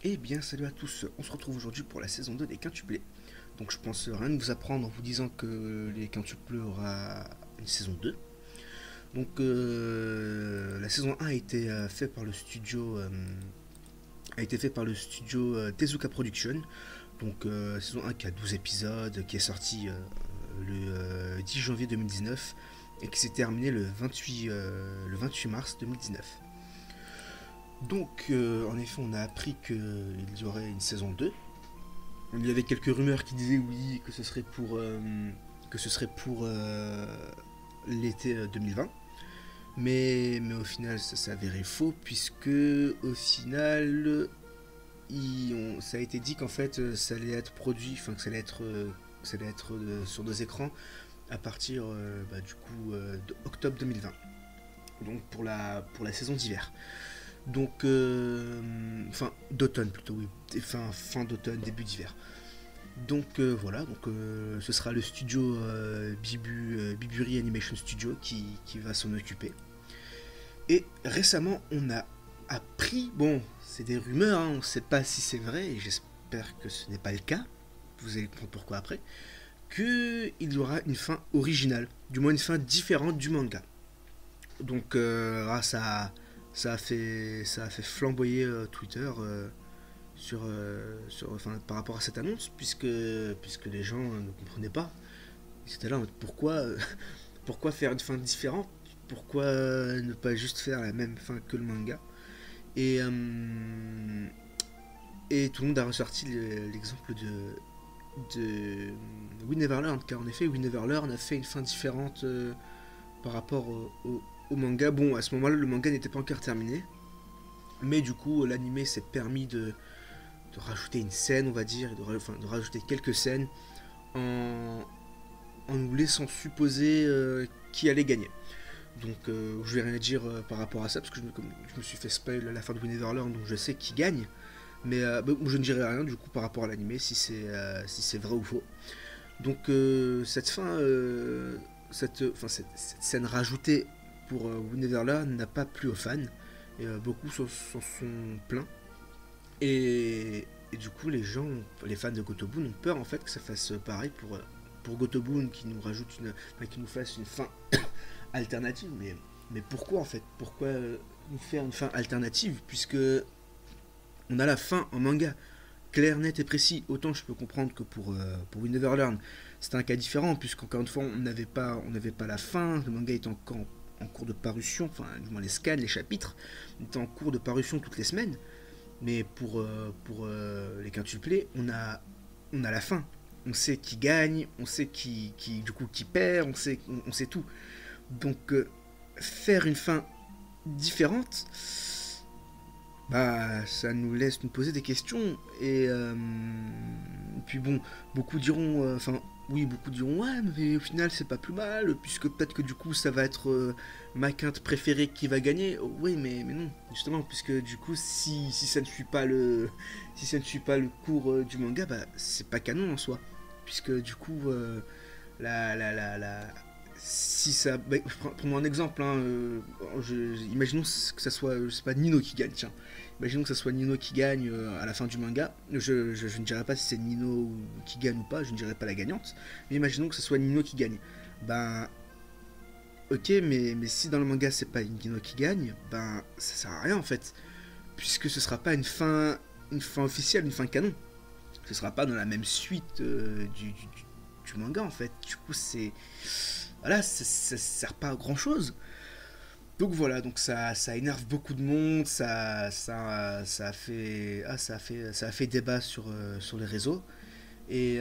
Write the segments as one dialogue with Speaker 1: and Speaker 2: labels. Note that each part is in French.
Speaker 1: Eh bien, salut à tous, on se retrouve aujourd'hui pour la saison 2 des quintuplés. Donc je pense rien de vous apprendre en vous disant que les quintuplés aura une saison 2. Donc la saison 1 a été fait par le studio Tezuka Production. Donc saison 1 qui a 12 épisodes, qui est sorti le 10 janvier 2019 et qui s'est terminé le 28 mars 2019. Donc, en effet, on a appris qu'il y aurait une saison 2. Il y avait quelques rumeurs qui disaient oui, que ce serait pour l'été 2020. Mais au final, ça s'est avéré faux, puisque au final, ça a été dit qu'en fait, ça allait être produit, enfin que ça allait être sur 2 écrans à partir d'octobre 2020. Donc pour la saison d'hiver. Donc, d'automne plutôt, oui. Fin d'automne, début d'hiver. Donc voilà, donc ce sera le studio Biburi Animation Studio qui va s'en occuper. Et récemment, on a appris, bon, c'est des rumeurs, hein, on ne sait pas si c'est vrai, et j'espère que ce n'est pas le cas, vous allez comprendre pourquoi après, qu'il y aura une fin originale, du moins une fin différente du manga. Donc ça a fait flamboyer Twitter par rapport à cette annonce, puisque les gens ne comprenaient pas. Ils étaient là en mode pourquoi faire une fin différente, pourquoi ne pas juste faire la même fin que le manga. Et tout le monde a ressorti l'exemple de We Never Learn, car en effet We Never Learn a fait une fin différente par rapport au manga. Bon, à ce moment-là, le manga n'était pas encore terminé, mais du coup, l'animé s'est permis de rajouter une scène, on va dire, et de rajouter quelques scènes en nous laissant supposer qui allait gagner. Donc, je vais rien dire par rapport à ça, parce que je me suis fait spoil à la fin de We Never Learn, donc je sais qui gagne, mais je ne dirai rien du coup par rapport à l'animé, si c'est vrai ou faux. Donc, cette scène rajoutée pour We Never Learn n'a pas plu aux fans, et beaucoup s'en sont plaints. Et du coup, les fans de Gotobun ont peur en fait que ça fasse pareil pour Gotobun, qui nous fasse une fin alternative. Mais pourquoi en fait? Pourquoi nous faire une fin alternative, puisque on a la fin en manga, clair, net et précis. Autant je peux comprendre que pour We Never Learn, c'est un cas différent, puisqu'encore une fois, on n'avait pas la fin, le manga est encore en cours de parution, enfin du moins les scans, les chapitres étaient en cours de parution toutes les semaines. Mais pour les quintuplés, on a la fin. On sait qui gagne, on sait qui perd, on sait tout. Donc faire une fin différente, bah ça nous laisse nous poser des questions. Et puis bon, beaucoup diront, beaucoup diront ouais, mais au final c'est pas plus mal, puisque peut-être que du coup ça va être ma quinte préférée qui va gagner. Oh, oui, mais non, justement, puisque du coup si ça ne suit pas le cours du manga, bah c'est pas canon en soi, puisque du coup la si ça, prends-moi un exemple, hein, imaginons que ça soit, je sais pas, Nino qui gagne, tiens. Imaginons que ça soit Nino qui gagne à la fin du manga. Je ne dirais pas si c'est Nino qui gagne ou pas, je ne dirais pas la gagnante. Mais imaginons que ce soit Nino qui gagne. Ben, ok, mais si dans le manga c'est pas Nino qui gagne, ben ça sert à rien en fait. Puisque ce sera pas une fin officielle, une fin canon. Ce sera pas dans la même suite du manga en fait. Du coup, voilà, ça sert pas à grand chose. Donc voilà, donc ça énerve beaucoup de monde, ça a fait débat sur les réseaux. Et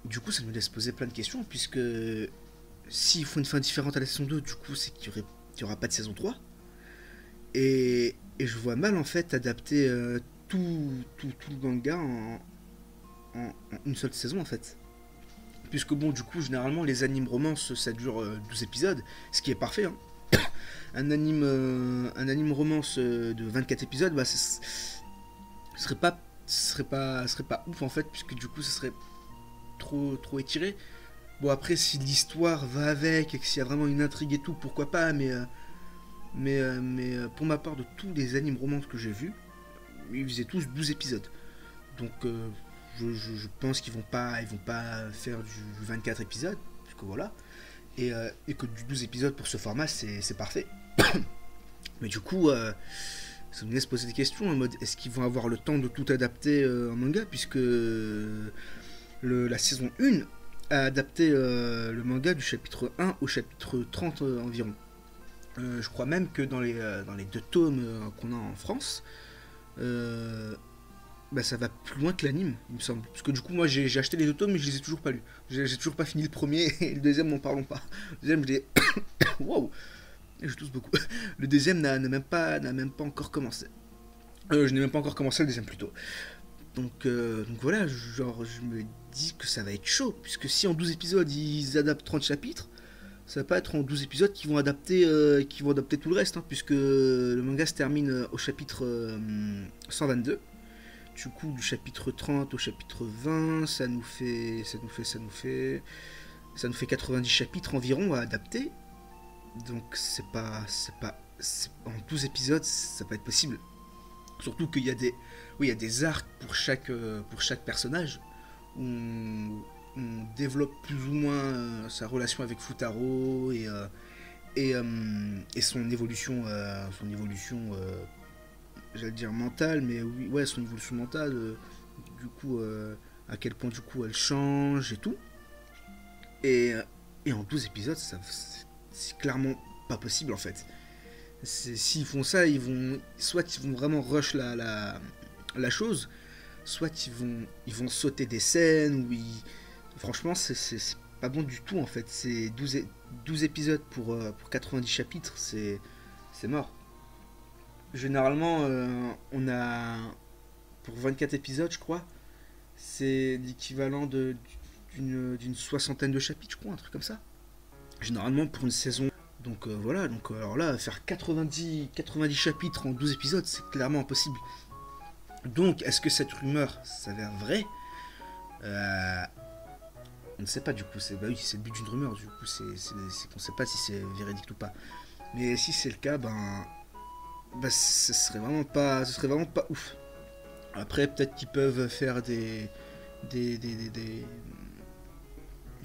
Speaker 1: du coup, ça nous laisse poser plein de questions, puisque s'ils font une fin différente à la saison 2, du coup, c'est qu'il y aura pas de saison 3. Et je vois mal, en fait, adapter tout le manga en une seule saison, en fait. Puisque bon, du coup, généralement, les animes romances, ça dure 12 épisodes, ce qui est parfait, hein. Un anime romance de 24 épisodes, bah, ce serait pas ouf en fait, puisque du coup, ce serait trop étiré. Bon, après, si l'histoire va avec et que s'il y a vraiment une intrigue et tout, pourquoi pas, mais pour ma part, de tous les animes romances que j'ai vus, ils faisaient tous 12 épisodes. Donc je pense ils vont pas faire du 24 épisodes, parce que voilà. Et que du 12 épisodes pour ce format, c'est parfait. Mais du coup, ça me laisse poser des questions en mode est-ce qu'ils vont avoir le temps de tout adapter en manga, puisque la saison 1 a adapté le manga du chapitre 1 au chapitre 30 environ. Je crois même que dans les deux tomes qu'on a en France, bah, ça va plus loin que l'anime, il me semble. Parce que du coup, moi j'ai acheté les deux tomes, mais je les ai toujours pas lus. J'ai toujours pas fini le premier, et le deuxième, n'en parlons pas. Le deuxième, je l'ai. Wow! Je tousse beaucoup. Le deuxième n'a même pas encore commencé. Je n'ai même pas encore commencé le deuxième plutôt. Donc voilà, genre je me dis que ça va être chaud, puisque si en 12 épisodes ils adaptent 30 chapitres, ça va pas être en 12 épisodes qui vont adapter tout le reste, hein, puisque le manga se termine au chapitre 122. Du coup, du chapitre 30 au chapitre 20, ça nous fait 90 chapitres environ à adapter. Donc en 12 épisodes, ça va pas être possible. Surtout qu'il y a des arcs pour chaque personnage, où on développe plus ou moins sa relation avec Futaro et son évolution, j'allais dire mentale, mais oui, ouais, son évolution mentale, du coup, à quel point du coup elle change et tout. Et en 12 épisodes, c'est clairement pas possible en fait. S'ils font ça, soit ils vont vraiment rush la chose, soit ils vont sauter des scènes, franchement, c'est pas bon du tout en fait. C'est 12 épisodes pour 90 chapitres, c'est mort. Généralement, on a, pour 24 épisodes, je crois, c'est l'équivalent d'une soixantaine de chapitres, je crois, un truc comme ça. Généralement, pour une saison. Donc voilà, alors là, faire 90 chapitres en 12 épisodes, c'est clairement impossible. Donc, est-ce que cette rumeur s'avère vraie? On ne sait pas du coup, bah oui, c'est le but d'une rumeur, du coup, c'est qu'on ne sait pas si c'est véridique ou pas. Mais si c'est le cas, bah ce serait vraiment pas ouf. Après, peut-être qu'ils peuvent faire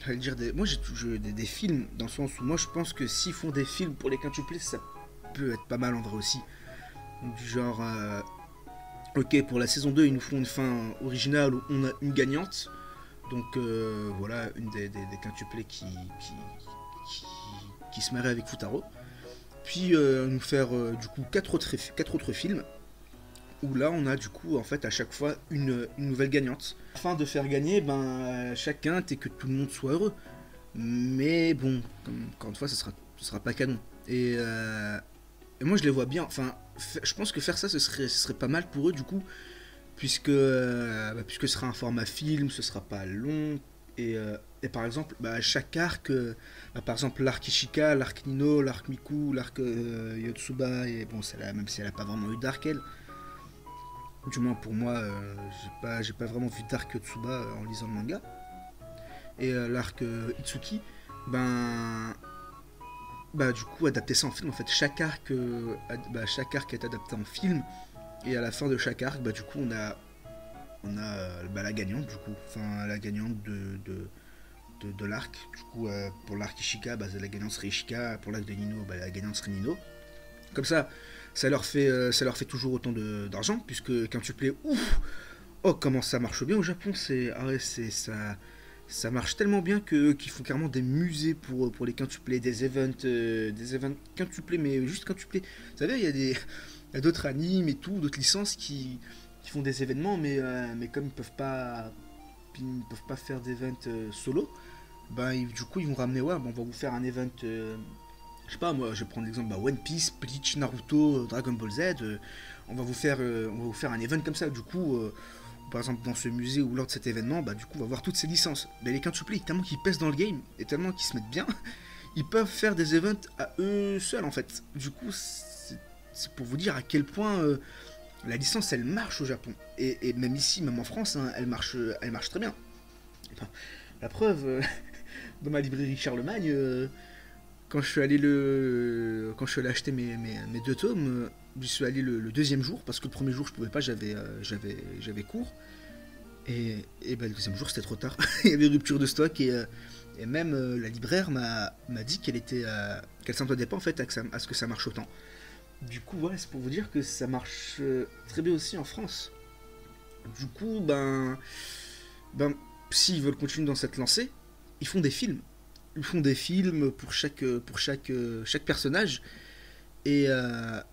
Speaker 1: j'allais dire moi j'ai des films, dans le sens où moi je pense que s'ils font des films pour les quintuplés, ça peut être pas mal en vrai aussi. Du genre, ok, pour la saison 2, ils nous font une fin originale où on a une gagnante. Donc voilà, une des quintuplés qui se marie avec Futaro. Puis nous faire du coup 4 autres films où là on a du coup en fait à chaque fois une nouvelle gagnante. Afin de faire gagner chacun et que tout le monde soit heureux. Mais bon, encore une fois, ce sera pas canon. Et moi je les vois bien, enfin je pense que faire ça ce serait pas mal pour eux du coup, puisque ce sera un format film, ce sera pas long. Et par exemple, chaque arc, par exemple l'arc Ishika, l'arc Nino, l'arc Miku, l'arc Yotsuba, et bon, même si elle a pas vraiment eu d'arc, elle, du moins pour moi, j'ai pas vraiment vu d'arc Yotsuba en lisant le manga. Et l'arc Itsuki, du coup adapter ça en film en fait. Chaque arc est adapté en film, et à la fin de chaque arc, du coup on a la gagnante, du coup, enfin la gagnante de l'arc. Du coup pour l'arc Ishika, la gagnante serait Ishika. Pour l'arc de Nino, la gagnante serait Nino. Comme ça leur fait toujours autant d'argent, puisque quintuplé, ouf, oh comment ça marche bien au Japon, ça marche tellement bien qu'ils font carrément des musées pour les quintuplés, des events quintuplés, mais juste quintuplés. Vous savez, il y a d'autres animes et tout, d'autres licences qui font des événements, mais comme ils ne peuvent pas faire d'event solo, du coup ils vont ramener, on va vous faire un event, je sais pas moi, je vais prendre l'exemple One Piece, Bleach, Naruto, Dragon Ball Z, on va vous faire un event comme ça. Du coup, par exemple dans ce musée ou lors de cet événement, du coup on va voir toutes ces licences. Mais les quintuplés, tellement qu'ils pèsent dans le game et tellement qu'ils se mettent bien, ils peuvent faire des events à eux seuls en fait. Du coup, c'est pour vous dire à quel point la licence elle marche au Japon. Et même ici, même en France, hein, elle marche très bien. Enfin, la preuve, dans ma librairie Charlemagne, quand je suis allé acheter mes deux tomes, J'y suis allé le deuxième jour, parce que le premier jour je pouvais pas, j'avais cours. Et bah, le deuxième jour c'était trop tard. Il y avait rupture de stock et même la libraire m'a dit qu'elle s'entendait pas en fait à ce que ça marche autant. Du coup, ouais, c'est pour vous dire que ça marche très bien aussi en France. Du coup, ben, s'ils veulent continuer dans cette lancée, ils font des films. Ils font des films chaque personnage. Et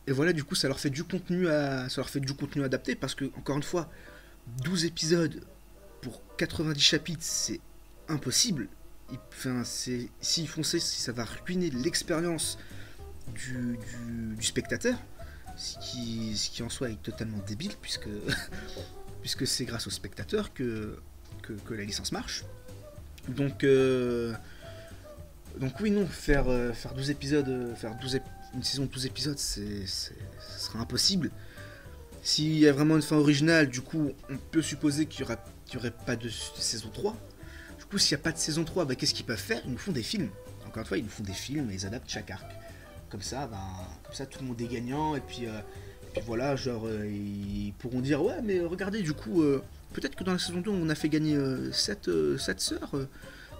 Speaker 1: voilà, du coup, ça leur fait du contenu adapté parce que, encore une fois, 12 épisodes pour 90 chapitres, c'est impossible. Enfin, s'ils font ça, ça va ruiner l'expérience du spectateur, ce qui en soi est totalement débile, puisque c'est grâce au spectateur que la licence marche. Donc, donc oui, non, faire 12 épisodes, une saison de 12 épisodes, ce sera impossible. S'il y a vraiment une fin originale, du coup, on peut supposer qu'il y aurait pas de saison 3. Du coup, s'il n'y a pas de saison 3, bah, qu'est-ce qu'ils peuvent faire? Ils nous font des films. Encore une fois, ils nous font des films et ils adaptent chaque arc. Comme ça tout le monde est gagnant. Et puis voilà, genre, ils pourront dire ouais, mais regardez, du coup, peut-être que dans la saison 2, on a fait gagner 7 sœurs.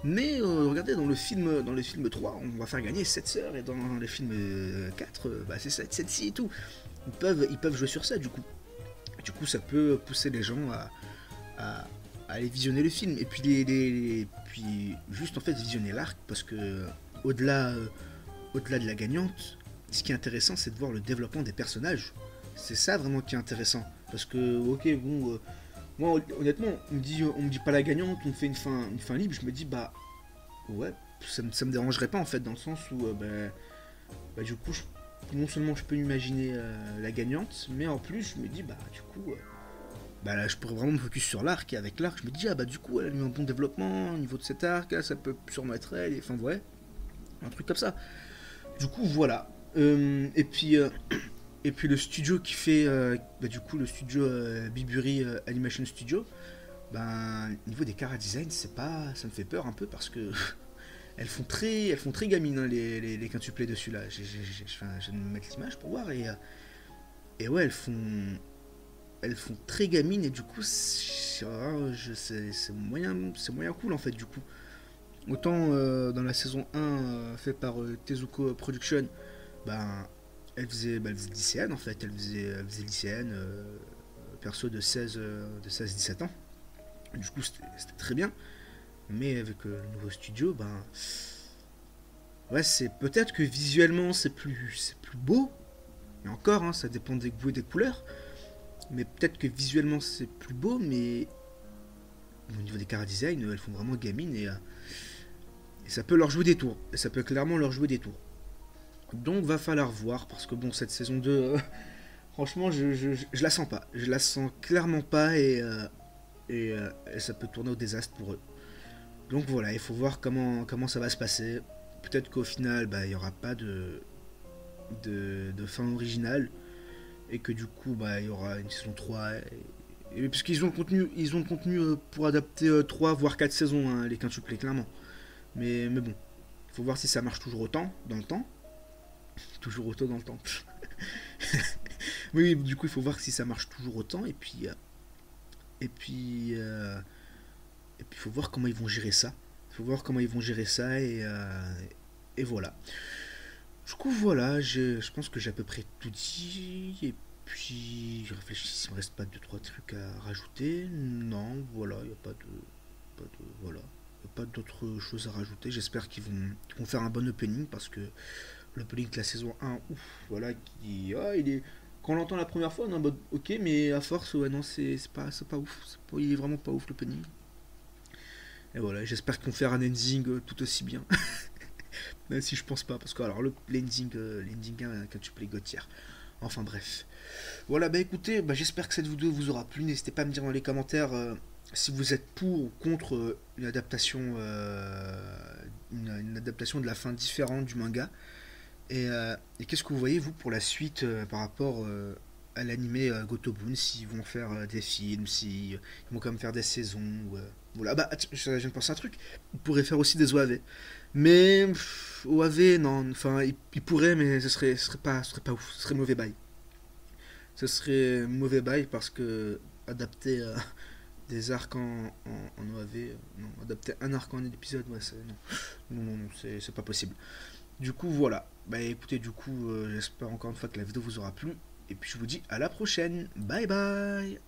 Speaker 1: Mais regardez, dans le film 3, on va faire gagner 7 sœurs. Et dans le film 4, bah, c'est 7 ci et tout. Ils peuvent jouer sur ça, du coup. Du coup, ça peut pousser les gens à aller visionner le film. Et puis, puis juste en fait visionner l'arc, parce que au-delà au-delà de la gagnante, ce qui est intéressant, c'est de voir le développement des personnages. C'est ça vraiment qui est intéressant. Parce que, ok, bon, moi honnêtement, on me dit pas la gagnante, on me fait une fin libre, je me dis, bah, ouais, ça me dérangerait pas en fait, dans le sens où, du coup, non seulement je peux imaginer la gagnante, mais en plus, je me dis, bah, du coup, bah là, je pourrais vraiment me focus sur l'arc, et avec l'arc, je me dis, ah bah, du coup, elle a eu un bon développement au niveau de cet arc, là, ça peut sûrement être elle, enfin, ouais, un truc comme ça. Du coup, voilà. Et puis le studio qui fait, du coup, le studio Biburi Animation Studio, au niveau des chara design, ça me fait peur un peu parce que elles font très gamines, hein, les quintuplés dessus là. Je vais me mettre l'image pour voir et ouais, elles font très gamines et du coup, c'est moyen cool en fait du coup. Autant dans la saison 1 fait par Tezuko Production, ben, elle faisait lycéenne en fait, elle faisait lycéenne, perso de 17 ans. Du coup, c'était très bien. Mais avec le nouveau studio, ouais, c'est peut-être que visuellement c'est plus beau. Mais encore, hein, ça dépend des goûts et des couleurs. Mais peut-être que visuellement c'est plus beau, mais au niveau des chara design, elles font vraiment gamine et ça peut leur jouer des tours. Et ça peut clairement leur jouer des tours. Donc va falloir voir, parce que bon, cette saison 2, franchement, je la sens pas. Je la sens clairement pas et ça peut tourner au désastre pour eux. Donc voilà, il faut voir comment ça va se passer. Peut-être qu'au final, il n'y aura pas de fin originale et que du coup, il y aura une saison 3. Puisqu'ils ont le contenu pour adapter 3 voire 4 saisons, hein, les quintuplés, clairement. Mais bon, il faut voir si ça marche toujours autant dans le temps. Toujours autant dans le temps. Oui, du coup, il faut voir si ça marche toujours autant. Et puis, il faut voir comment ils vont gérer ça. Il faut voir comment ils vont gérer ça et voilà. Du coup, voilà, je pense que j'ai à peu près tout dit. Et puis, je réfléchis s'il me reste pas deux trois trucs à rajouter. Non, voilà, il n'y a voilà. Y a pas d'autres choses à rajouter. J'espère qu'ils vont faire un bon opening parce que l'opening de la saison 1, ouf, voilà, il est. Quand on l'entend la première fois, on est en mode ok, mais à force, ouais, non, c'est pas ouf. Il est vraiment pas ouf l'opening. Et voilà, j'espère qu'ils vont faire un ending tout aussi bien. Même si je pense pas, parce que alors l'ending 1 quand tu play Gauthier. Enfin bref. Voilà, écoutez, j'espère que cette vidéo vous aura plu. N'hésitez pas à me dire dans les commentaires si vous êtes pour ou contre une adaptation une adaptation de la fin différente du manga. Et qu'est-ce que vous voyez vous pour la suite par rapport à l'animé Gotobun, s'ils vont faire des films, s'ils vont quand même faire des saisons voilà, je viens de penser à un truc, ils pourraient faire aussi des OAV. Mais OAV non, enfin ils pourraient, mais ce serait pas ouf, ce serait mauvais bail. ce serait mauvais bail parce que adapter des arcs en OAV, non, adapter un arc en épisode, ouais, non, c'est pas possible. Du coup, voilà. Bah écoutez, du coup, j'espère encore une fois que la vidéo vous aura plu. Et puis je vous dis à la prochaine. Bye bye.